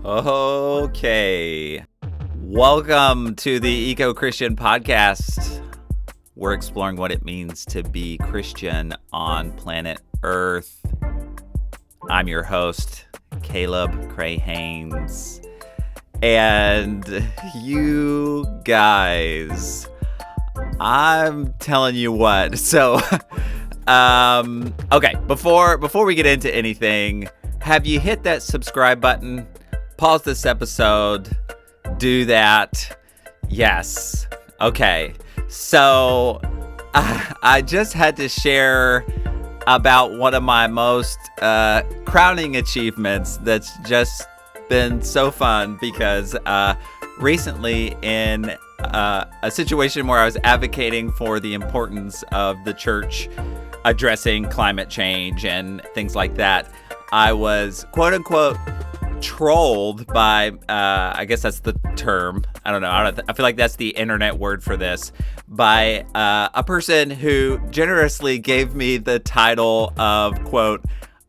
Okay. Welcome to the ecoChristian podcast. We're exploring what it means to be Christian on planet Earth. I'm your host, Caleb Cray Haynes. And you guys, I'm telling you what. So, okay, before we get into anything, have you hit that subscribe button? Pause this episode. Do that. Yes. Okay. So I just had to share about one of my most crowning achievements that's just been so fun because recently in a situation where I was advocating for the importance of the church addressing climate change and things like that, I was quote unquote trolled by, I guess that's the term. I don't know. I feel like that's the internet word for this, by a person who generously gave me the title of, quote,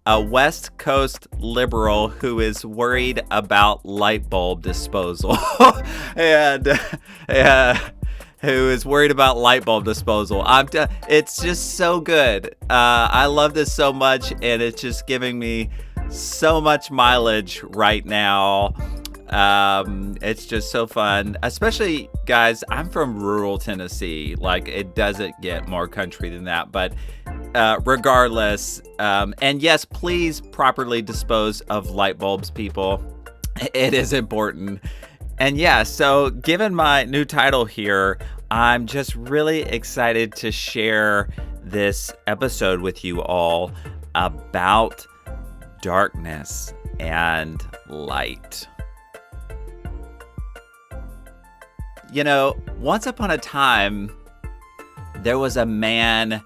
a West Coast liberal who is worried about light bulb disposal. and who is worried about light bulb disposal. It's just so good. I love this so much, and it's just giving me so much mileage right now. It's just so fun, especially, guys, I'm from rural Tennessee. Like, it doesn't get more country than that, but regardless, and yes, please properly dispose of light bulbs, people. It is important. And yeah, so given my new title here, I'm just really excited to share this episode with you all about darkness and light. You know, once upon a time, there was a man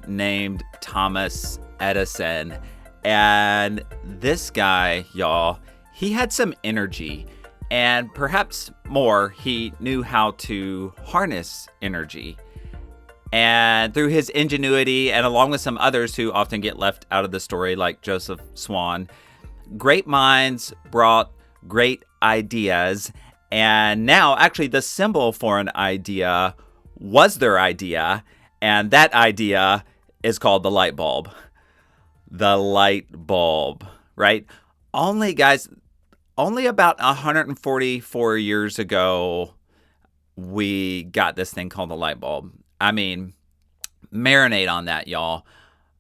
named Thomas Edison, and this guy, y'all, he had some energy, and perhaps more, he knew how to harness energy. And through his ingenuity, and along with some others who often get left out of the story, like Joseph Swan, great minds brought great ideas. And now, actually, the symbol for an idea was their idea. And that idea is called the light bulb. The light bulb, right? Only about 144 years ago, we got this thing called the light bulb. I mean, marinate on that, y'all.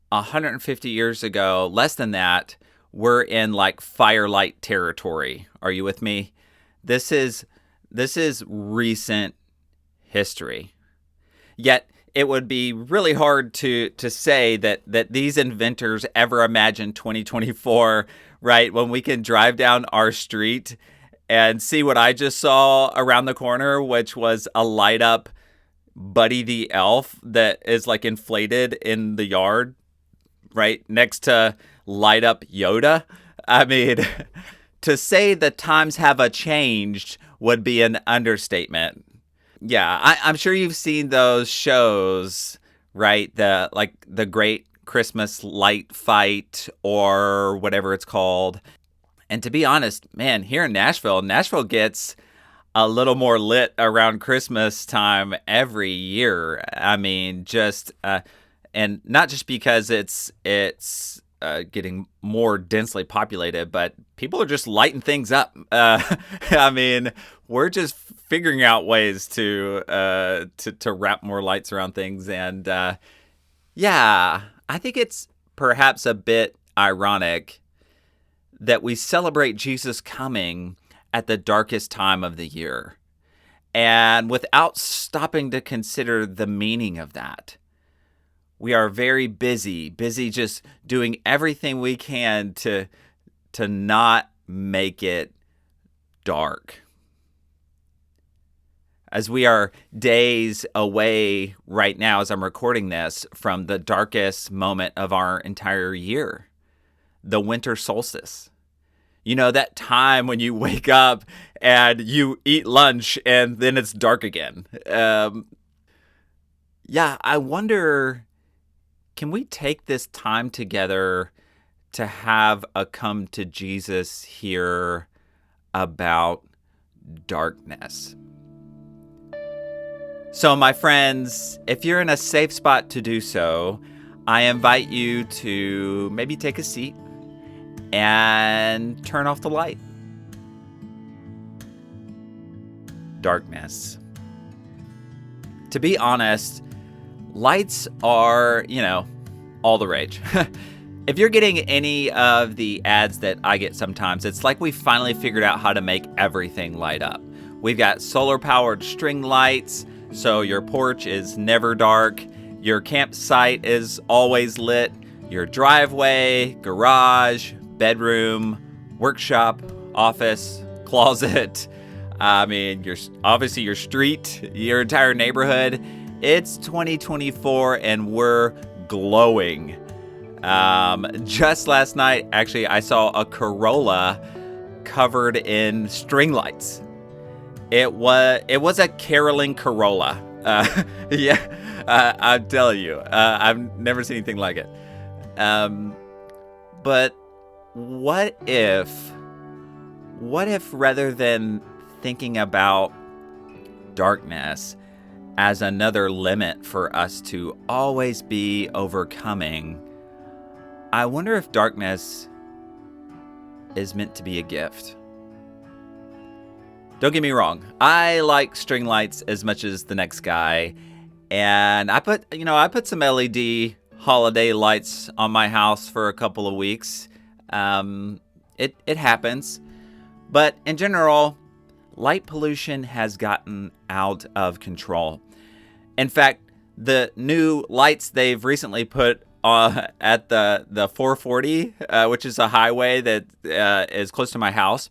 150 years ago, less than that, we're in like firelight territory. Are you with me? This is recent history. Yet it would be really hard to say that these inventors ever imagined 2024, right? When we can drive down our street and see what I just saw around the corner, which was a light up Buddy the Elf that is like inflated in the yard, right next to light up Yoda. I mean, to say the times have changed would be an understatement. Yeah, I'm sure you've seen those shows, right? The Great Christmas Light Fight or whatever it's called. And to be honest, man, here in Nashville gets a little more lit around Christmas time every year. I mean, just and not just because it's getting more densely populated, but people are just lighting things up. I mean, we're just figuring out ways to wrap more lights around things, and yeah, I think it's perhaps a bit ironic that we celebrate Jesus coming at the darkest time of the year, and without stopping to consider the meaning of that. We are very busy just doing everything we can to not make it dark. As we are days away right now, as I'm recording this, from the darkest moment of our entire year, the winter solstice. You know, that time when you wake up and you eat lunch and then it's dark again. Yeah, I wonder, can we take this time together to have a come to Jesus here about darkness. So, my friends, if you're in a safe spot to do so, I invite you to maybe take a seat and turn off the light. Darkness. To be honest, lights are, all the rage. If you're getting any of the ads that I get sometimes, it's like we finally figured out how to make everything light up. We've got solar-powered string lights, so your porch is never dark. Your campsite is always lit. Your driveway, garage, bedroom, workshop, office, closet. Obviously your street, your entire neighborhood. It's 2024 and we're glowing. Just last night, actually, I saw a Corolla covered in string lights. It was a caroling Corolla. I'm telling you, I've never seen anything like it. But what if rather than thinking about darkness as another limit for us to always be overcoming, I wonder if darkness is meant to be a gift. Don't get me wrong. I like string lights as much as the next guy. And I put some LED holiday lights on my house for a couple of weeks. It happens. But in general, light pollution has gotten out of control. In fact, the new lights they've recently put at the 440, which is a highway that is close to my house.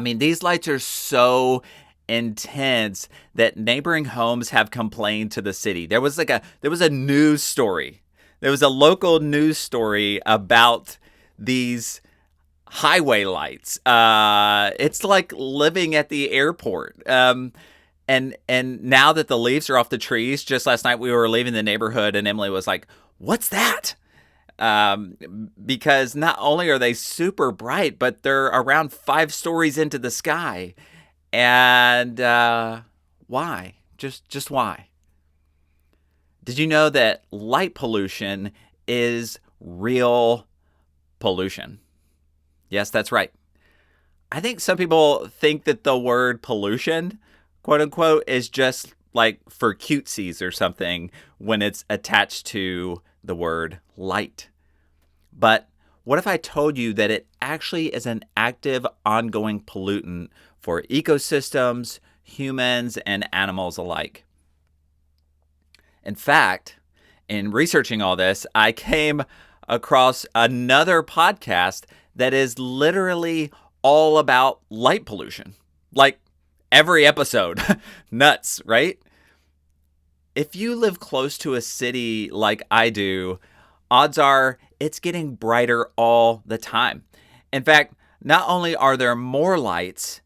These lights are so intense that neighboring homes have complained to the city. There was a news story. There was a local news story about these highway lights. It's like living at the airport. And now that the leaves are off the trees, just last night we were leaving the neighborhood and Emily was like, "What's that?" Because not only are they super bright, but they're around 5 stories into the sky. And why? Just why? Did you know that light pollution is real pollution? Yes, that's right. I think some people think that the word pollution, quote unquote, is just like for cutesies or something when it's attached to the word light. But what if I told you that it actually is an active, ongoing pollutant for ecosystems, humans, and animals alike? In fact, in researching all this, I came across another podcast that is literally all about light pollution. Like every episode. Nuts, right? If you live close to a city like I do, odds are it's getting brighter all the time. In fact, not only are there more lights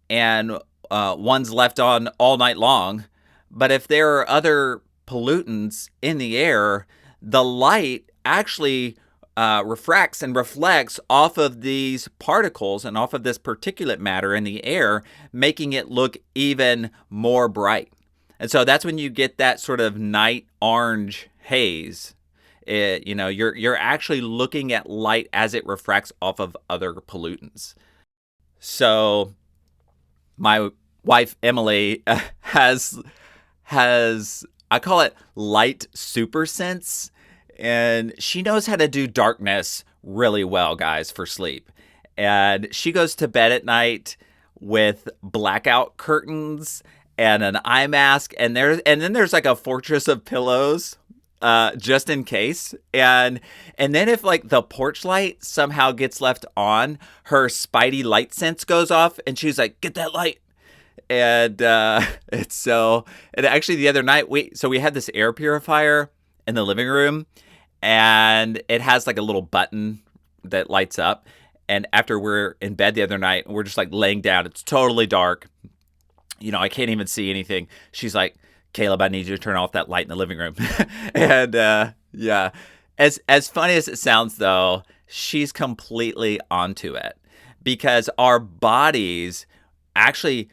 and ones left on all night long, but if there are other pollutants in the air, the light actually refracts and reflects off of these particles and off of this particulate matter in the air, making it look even more bright. And so that's when you get that sort of night orange haze. You're actually looking at light as it refracts off of other pollutants. So my wife Emily has I call it light super sense, and she knows how to do darkness really well, guys, for sleep. And she goes to bed at night with blackout curtains and an eye mask, and then there's like a fortress of pillows just in case. And then if like the porch light somehow gets left on, her spidey light sense goes off and she's like, "Get that light." And and actually the other night we had this air purifier in the living room, and it has like a little button that lights up. And after we're in bed the other night, we're just like laying down, it's totally dark. I can't even see anything. She's like, "Caleb, I need you to turn off that light in the living room." And as funny as it sounds, though, she's completely onto it, because our bodies actually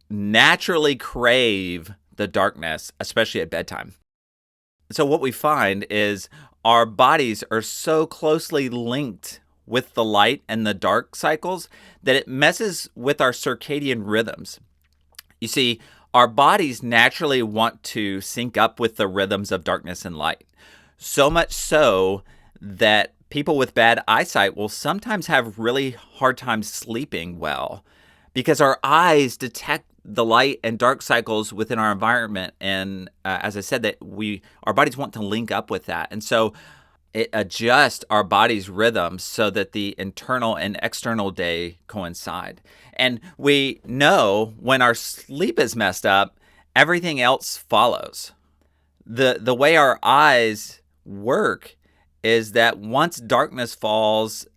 naturally crave the darkness, especially at bedtime. So what we find is our bodies are so closely linked with the light and the dark cycles that it messes with our circadian rhythms. You see, our bodies naturally want to sync up with the rhythms of darkness and light. So much so that people with bad eyesight will sometimes have really hard time sleeping well because our eyes detect the light and dark cycles within our environment. And as I said, that our bodies want to link up with that. And so it adjusts our body's rhythms so that the internal and external day coincide. And we know when our sleep is messed up, everything else follows. The way our eyes work is that once darkness falls,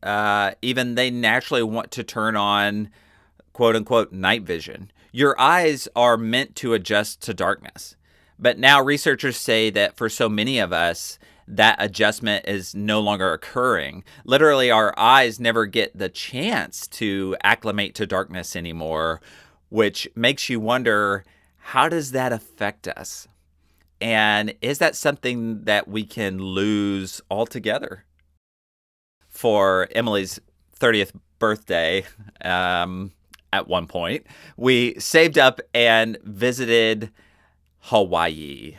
even they naturally want to turn on quote unquote night vision. Your eyes are meant to adjust to darkness. But now researchers say that for so many of us, that adjustment is no longer occurring. Literally, our eyes never get the chance to acclimate to darkness anymore, which makes you wonder, how does that affect us? And is that something that we can lose altogether? For Emily's 30th birthday, at one point, we saved up and visited Hawaii.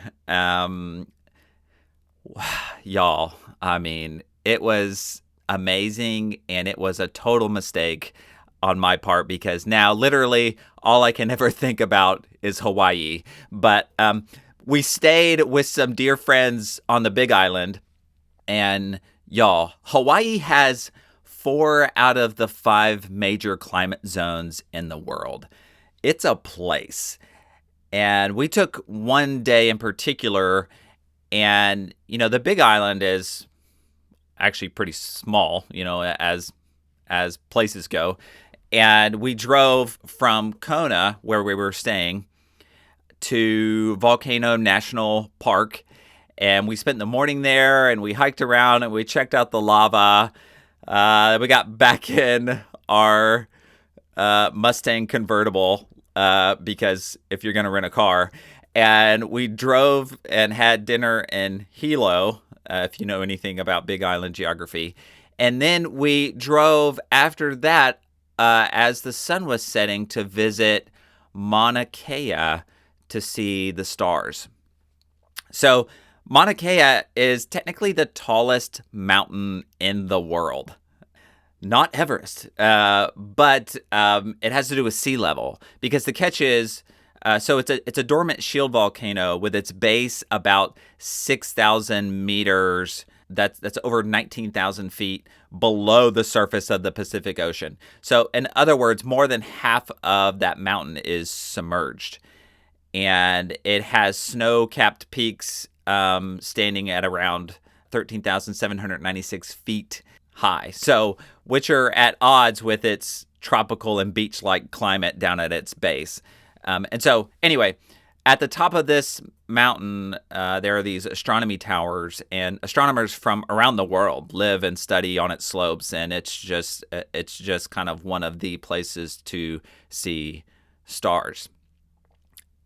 Y'all, I mean, it was amazing, and it was a total mistake on my part because now literally all I can ever think about is Hawaii. But we stayed with some dear friends on the Big Island, and y'all, Hawaii has 4 out of the 5 major climate zones in the world. It's a place. And we took one day in particular, and, the Big Island is actually pretty small, as places go. And we drove from Kona, where we were staying, to Volcano National Park. And we spent the morning there, and we hiked around, and we checked out the lava. We got back in our Mustang convertible, because if you're going to rent a car, and we drove and had dinner in Hilo, if you know anything about Big Island geography. And then we drove after that, as the sun was setting, to visit Mauna Kea to see the stars. So Mauna Kea is technically the tallest mountain in the world. Not Everest, but it has to do with sea level, because the catch is, so it's a dormant shield volcano with its base about 6,000 meters. That's over 19,000 feet below the surface of the Pacific Ocean. So in other words, more than half of that mountain is submerged. And it has snow-capped peaks standing at around 13,796 feet high. So which are at odds with its tropical and beach-like climate down at its base. And so, anyway, at the top of this mountain, there are these astronomy towers, and astronomers from around the world live and study on its slopes, and it's just kind of one of the places to see stars.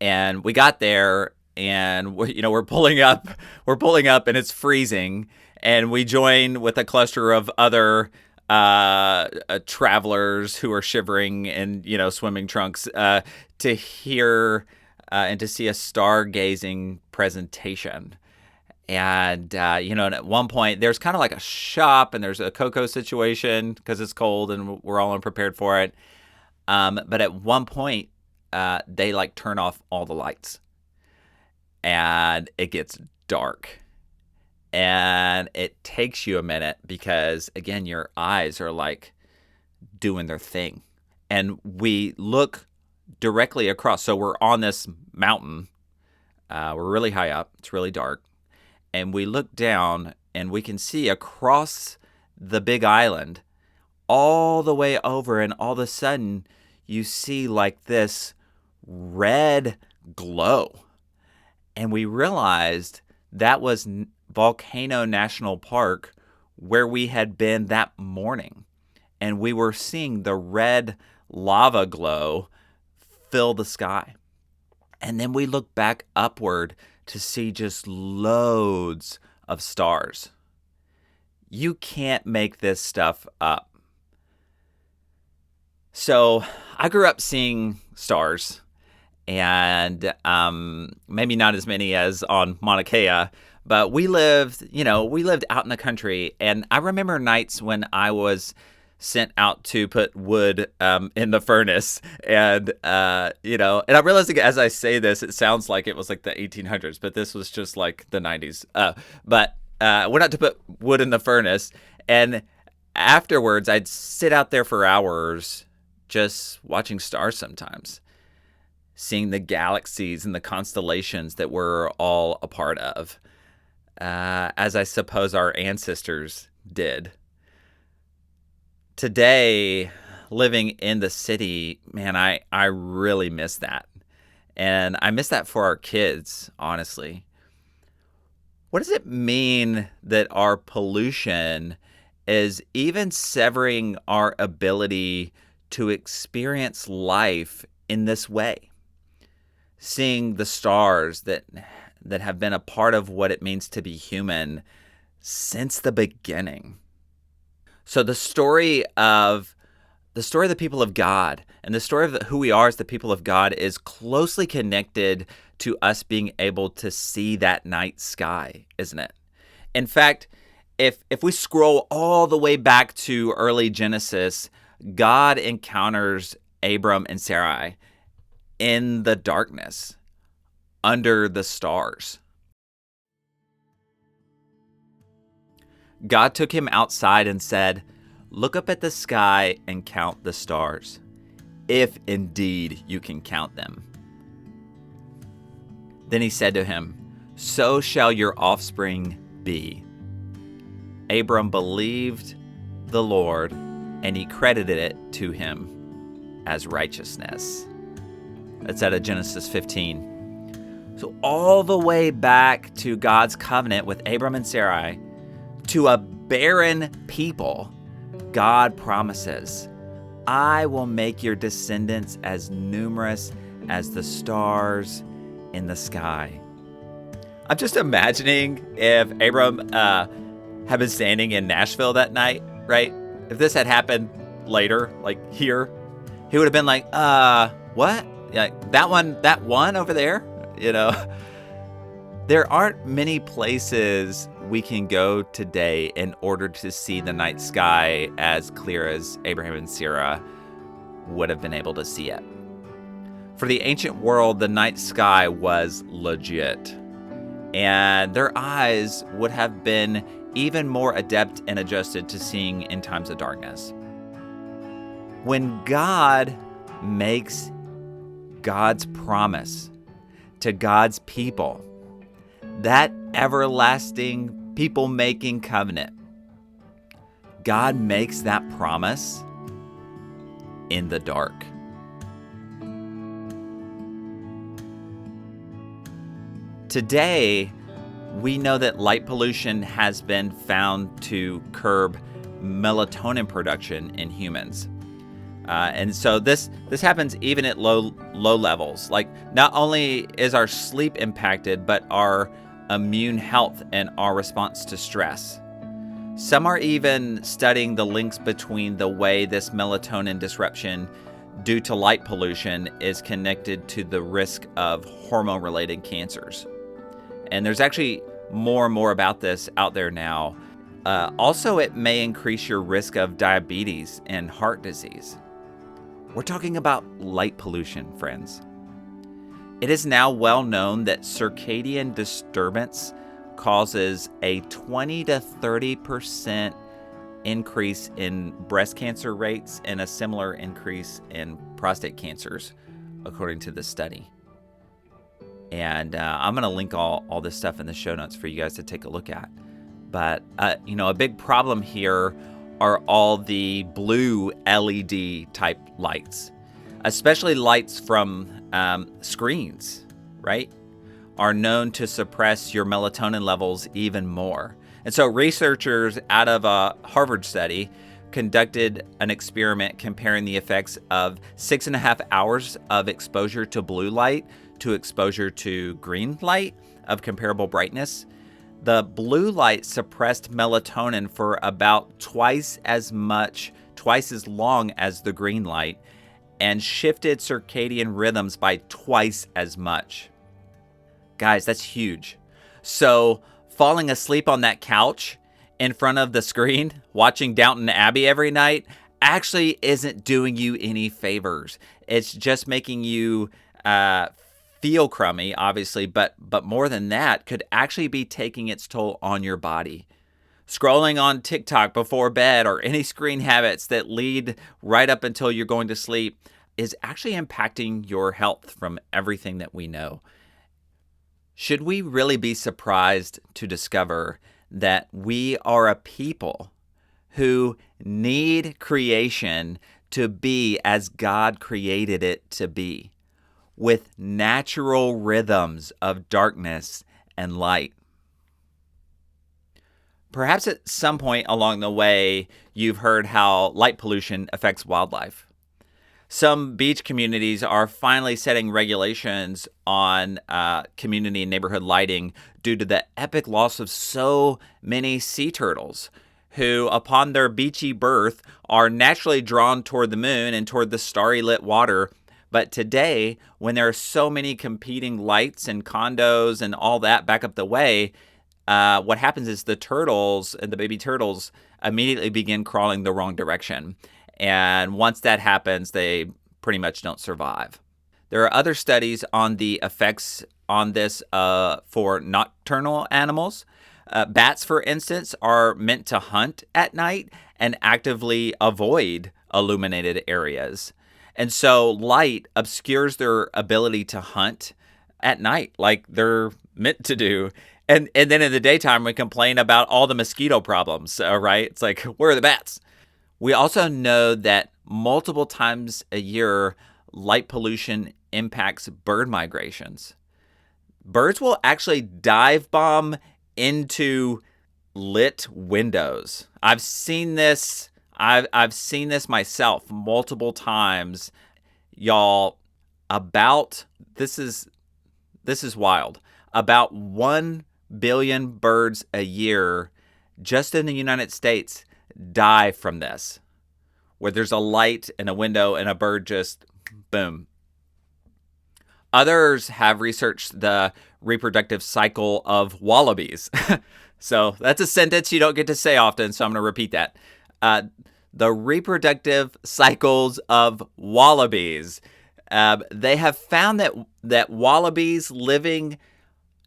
And we got there, and we're pulling up, and it's freezing, and we join with a cluster of other travelers who are shivering in swimming trunks to hear and to see a stargazing presentation. And and at one point there's kind of like a shop, and there's a cocoa situation because it's cold and we're all unprepared for it. But at one point they turn off all the lights, and it gets dark. And it takes you a minute because, again, your eyes are doing their thing. And we look directly across. So we're on this mountain. We're really high up. It's really dark. And we look down, and we can see across the Big Island all the way over. And all of a sudden, you see this red glow. And we realized that was Volcano National Park, where we had been that morning. and we were seeing the red lava glow fill the sky. And then we looked back upward to see just loads of stars. You can't make this stuff up. So I grew up seeing stars, and maybe not as many as on Mauna Kea, but we lived out in the country. And I remember nights when I was sent out to put wood in the furnace, and and I'm realizing as I say this, it sounds like it was like the 1800s, but this was just like the 90s. But went out to put wood in the furnace, and afterwards I'd sit out there for hours just watching stars sometimes, seeing the galaxies and the constellations that we're all a part of, as I suppose our ancestors did. Today, living in the city, man, I really miss that. And I miss that for our kids, honestly. What does it mean that our pollution is even severing our ability to experience life in this way? Seeing the stars that have been a part of what it means to be human since the beginning. So the story of the people of God and the story of who we are as the people of God is closely connected to us being able to see that night sky, isn't it? In fact, if we scroll all the way back to early Genesis, God encounters Abram and Sarai in the darkness, under the stars. God took him outside and said, "Look up at the sky and count the stars, if indeed you can count them." Then he said to him, "So shall your offspring be." Abram believed the Lord, and he credited it to him as righteousness. That's out of Genesis 15. So all the way back to God's covenant with Abram and Sarai, to a barren people, God promises, "I will make your descendants as numerous as the stars in the sky." I'm just imagining if Abram had been standing in Nashville that night, right? If this had happened later, like here, he would have been like, what? Yeah, that one over there, There aren't many places we can go today in order to see the night sky as clear as Abraham and Sarah would have been able to see it. For the ancient world, the night sky was legit, and their eyes would have been even more adept and adjusted to seeing in times of darkness. When God makes God's promise to God's people, that everlasting people-making covenant, God makes that promise in the dark. Today, we know that light pollution has been found to curb melatonin production in humans. And so this happens even at low levels. Like, not only is our sleep impacted, but our immune health and our response to stress. Some are even studying the links between the way this melatonin disruption due to light pollution is connected to the risk of hormone-related cancers. And there's actually more and more about this out there now. Also, it may increase your risk of diabetes and heart disease. We're talking about light pollution, friends. It is now well known that circadian disturbance causes a 20 to 30% increase in breast cancer rates and a similar increase in prostate cancers, according to this study. And I'm going to link all this stuff in the show notes for you guys to take a look at. But, a big problem here are all the blue LED type lights, especially lights from screens, right, are known to suppress your melatonin levels even more. And so researchers out of a Harvard study conducted an experiment comparing the effects of 6.5 hours of exposure to blue light to exposure to green light of comparable brightness. The blue light suppressed melatonin for about twice as long as the green light, and shifted circadian rhythms by twice as much. Guys, that's huge. So falling asleep on that couch in front of the screen, watching Downton Abbey every night, actually isn't doing you any favors. It's just making you feel crummy, obviously, but more than that, could actually be taking its toll on your body. Scrolling on TikTok before bed or any screen habits that lead right up until you're going to sleep is actually impacting your health from everything that we know. Should we really be surprised to discover that we are a people who need creation to be as God created it to be, with natural rhythms of darkness and light? Perhaps at some point along the way, you've heard how light pollution affects wildlife. Some beach communities are finally setting regulations on community and neighborhood lighting due to the epic loss of so many sea turtles who, upon their beachy birth, are naturally drawn toward the moon and toward the starry lit water. But today, when there are so many competing lights and condos and all that back up the way, what happens is the turtles and the baby turtles immediately begin crawling the wrong direction. And once that happens, they pretty much don't survive. There are other studies on the effects on this for nocturnal animals. Bats, for instance, are meant to hunt at night and actively avoid illuminated areas. And so light obscures their ability to hunt at night like they're meant to do. And then in the daytime, we complain about all the mosquito problems, right? It's like, where are the bats? We also know that multiple times a year, light pollution impacts bird migrations. Birds will actually dive bomb into lit windows. I've seen this. I've seen this myself multiple times, y'all. This is wild. About 1 billion birds a year, just in the United States, die from this, where there's a light in a window and a bird just boom. Others have researched the reproductive cycle of wallabies. So that's a sentence you don't get to say often, so I'm going to repeat that. The reproductive cycles of wallabies. They have found that wallabies living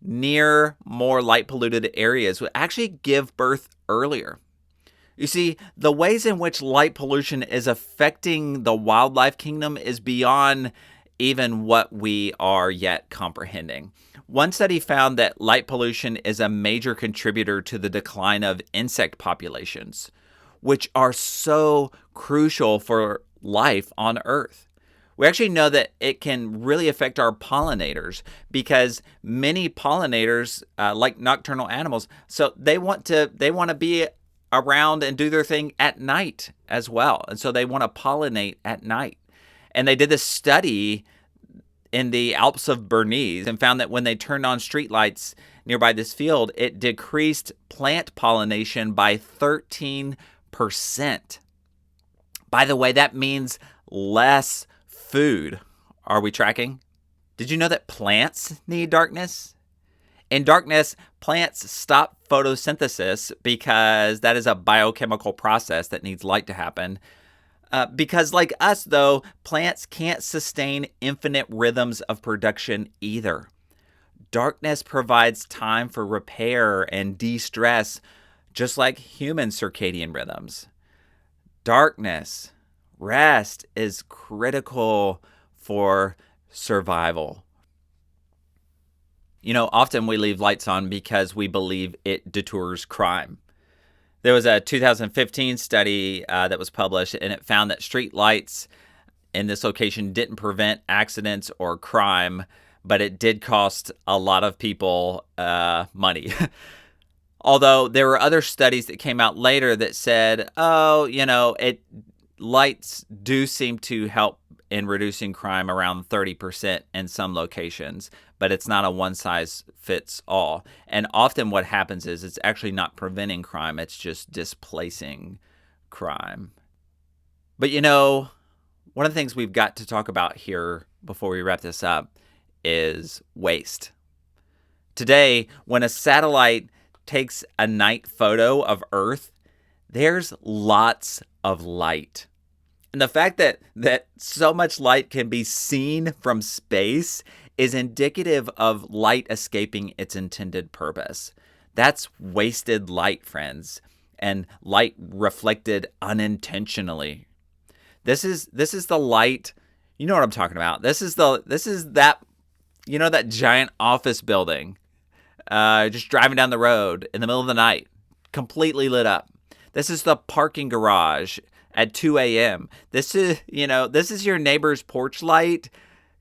near more light polluted areas would actually give birth earlier. You see, the ways in which light pollution is affecting the wildlife kingdom is beyond even what we are yet comprehending. One study found that light pollution is a major contributor to the decline of insect populations, which are so crucial for life on Earth. We actually know that it can really affect our pollinators because many pollinators, like nocturnal animals, so they want to be around and do their thing at night as well. And so they want to pollinate at night. And they did this study in the Alps of Bernese and found that when they turned on streetlights nearby this field, it decreased plant pollination by 13%. By the way, that means less food. Are we tracking? Did you know that plants need darkness? In darkness, plants stop photosynthesis because that is a biochemical process that needs light to happen. Because like us, though, plants can't sustain infinite rhythms of production either. Darkness provides time for repair and de-stress, just like human circadian rhythms. Darkness, rest is critical for survival. You know, often we leave lights on because we believe it deters crime. There was a 2015 study that was published, and it found that street lights in this location didn't prevent accidents or crime, but it did cost a lot of people money. Although there were other studies that came out later that said, lights do seem to help in reducing crime around 30% in some locations, but it's not a one-size-fits-all. And often what happens is it's actually not preventing crime, it's just displacing crime. But one of the things we've got to talk about here before we wrap this up is waste. Today, when a satellite takes a night photo of Earth, there's lots of light. And the fact that so much light can be seen from space is indicative of light escaping its intended purpose. That's wasted light, friends, and light reflected unintentionally. This is the light, you know what I'm talking about. This is that giant office building, just driving down the road in the middle of the night, completely lit up. This is the parking garage at 2 a.m. This is your neighbor's porch light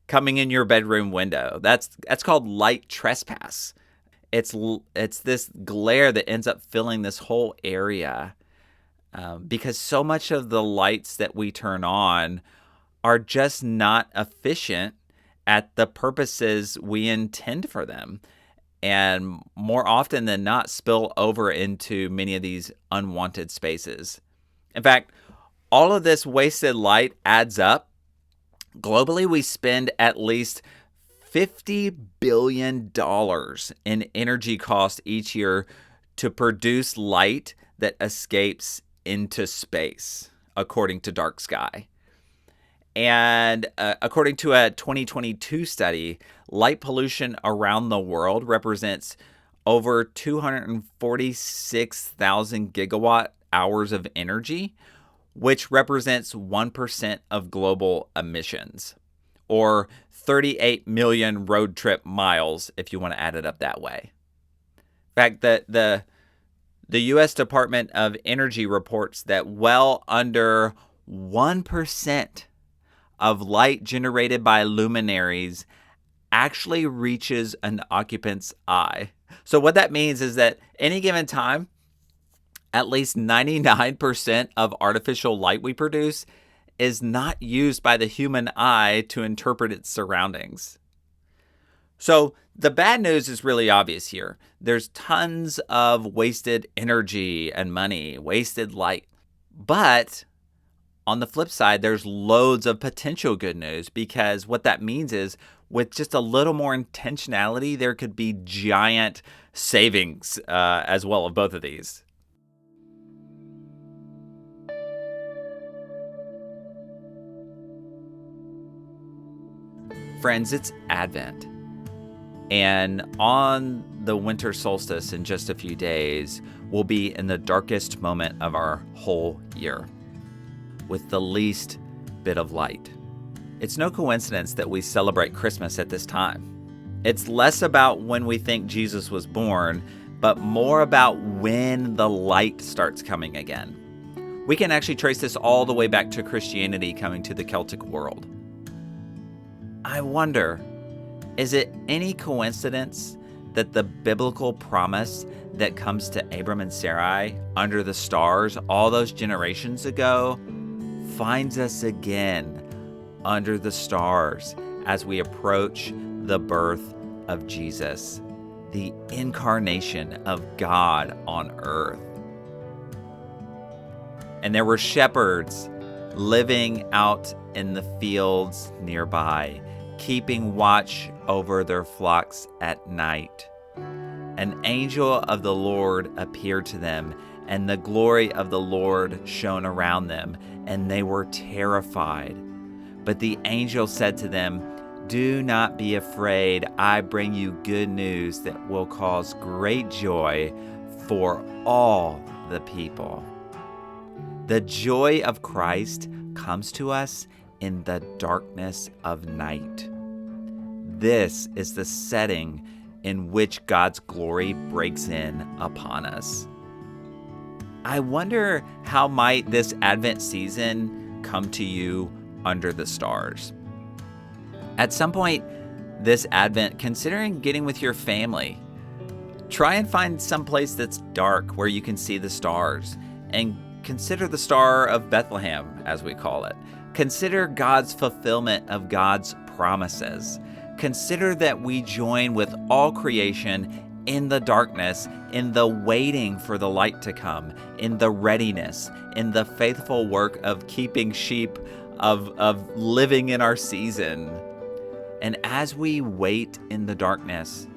coming in your bedroom window. That's called light trespass. It's this glare that ends up filling this whole area because so much of the lights that we turn on are just not efficient at the purposes we intend for them, and more often than not spill over into many of these unwanted spaces. In fact, all of this wasted light adds up. Globally, we spend at least $50 billion in energy costs each year to produce light that escapes into space, according to Dark Sky. And according to a 2022 study, light pollution around the world represents over 246,000 gigawatt hours of energy, which represents 1% of global emissions, or 38 million road trip miles, if you want to add it up that way. In fact, the U.S. Department of Energy reports that well under 1% of light generated by luminaries actually reaches an occupant's eye. So what that means is that any given time, at least 99% of artificial light we produce is not used by the human eye to interpret its surroundings. So the bad news is really obvious here. There's tons of wasted energy and money, wasted light. But on the flip side, there's loads of potential good news, because what that means is with just a little more intentionality, there could be giant savings as well of both of these. Friends, it's Advent. And on the winter solstice in just a few days, we'll be in the darkest moment of our whole year, with the least bit of light. It's no coincidence that we celebrate Christmas at this time. It's less about when we think Jesus was born, but more about when the light starts coming again. We can actually trace this all the way back to Christianity coming to the Celtic world. I wonder, is it any coincidence that the biblical promise that comes to Abram and Sarai under the stars all those generations ago finds us again under the stars as we approach the birth of Jesus, the incarnation of God on earth? And there were shepherds living out in the fields nearby, keeping watch over their flocks at night. An angel of the Lord appeared to them, and the glory of the Lord shone around them, and they were terrified. But the angel said to them, "Do not be afraid. I bring you good news that will cause great joy for all the people." The joy of Christ comes to us in the darkness of night. This is the setting in which God's glory breaks in upon us. I wonder how might this Advent season come to you under the stars. At some point this Advent, considering getting with your family Try and find some place that's dark where you can see the stars, and consider the Star of Bethlehem, as we call it. Consider God's fulfillment of God's promises. Consider that we join with all creation in the darkness, in the waiting for the light to come, in the readiness, in the faithful work of keeping sheep, of living in our season. And as we wait in the darkness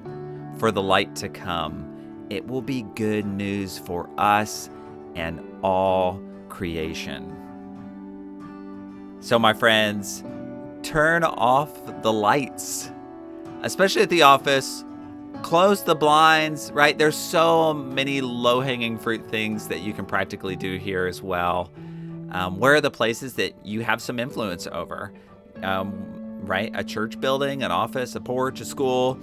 for the light to come, it will be good news for us and all creation. So, my friends, turn off the lights, especially at the office. Close the blinds, right? There's so many low-hanging fruit things that you can practically do here as well. Where are the places that you have some influence over? Right? A church building, an office, a porch, a school.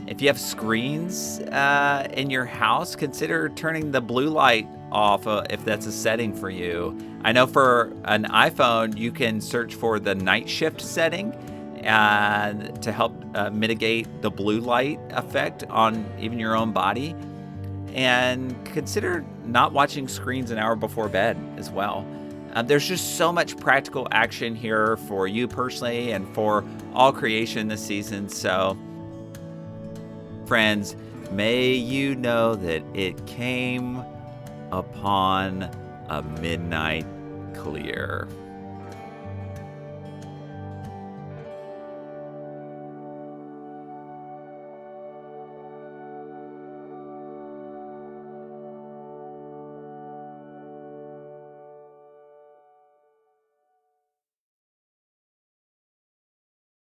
If you have screens in your house, consider turning the blue light off if that's a setting for you. I know for an iPhone, you can search for the night shift setting and to help mitigate the blue light effect on even your own body. And consider not watching screens an hour before bed as well. There's just so much practical action here for you personally and for all creation this season. So, friends, may you know that it came upon a midnight clear.